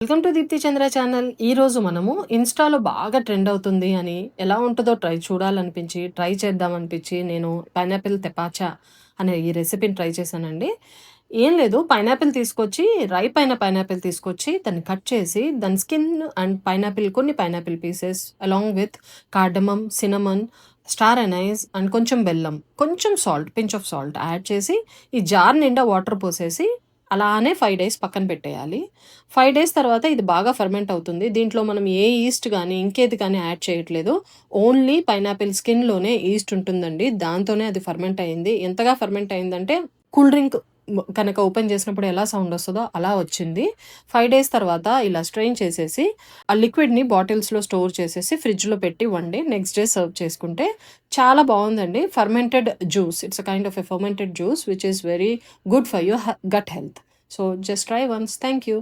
Welcome to Deepti Chandra channel. ఈరోజు మనము ఇన్‌స్టాలో బాగా ట్రెండ్ అవుతుంది అని, ఎలా ఉంటదో చూడాలనిపించి, ట్రై చేద్దామనిపించి నేను పైనాపిల్ తెపాచా అనే ఈ రెసిపీని ట్రై చేశానండి. ఏం లేదు, పైనాపిల్ తీసుకొచ్చి, రైప్ అయిన పైనాపిల్ తీసుకొచ్చి దాన్ని కట్ చేసి దాని స్కిన్ అండ్ కొన్ని pineapple pieces along with cardamom, cinnamon, star anise and కొంచెం బెల్లం, కొంచెం salt, pinch of salt add చేసి ఈ జార్ నిండా వాటర్ పోసేసి అలానే 5 డేస్ పక్కన పెట్టేయాలి. 5 డేస్ తర్వాత ఇది బాగా ఫెర్మెంట్ అవుతుంది. దీంట్లో మనం ఏ ఈస్ట్ గానీ, ఇంకేది కానీ యాడ్ చేయట్లేదు. ఓన్లీ పైనాపిల్ స్కిన్‌లోనే ఈస్ట్ ఉంటుందండి. దాంతోనే అది ఫెర్మెంట్ అయింది. ఎంతగా ఫెర్మెంట్ అయిందంటే కూల్ డ్రింక్ కనుక ఓపెన్ చేసినప్పుడు ఎలా సౌండ్ వస్తదో అలా వచ్చింది. 5 డేస్ తర్వాత ఇలా స్ట్రెయిన్ చేసేసి, ఆ లిక్విడ్‌ని బాటిల్స్‌లో స్టోర్ చేసేసి ఫ్రిడ్జ్‌లో పెట్టి 1 డే నెక్స్ట్ డే సర్వ్ చేసుకుంటే చాలా బావుందండి. Fermented juice. It's a kind of a fermented juice which is very good for your gut health. So just try once. Thank you.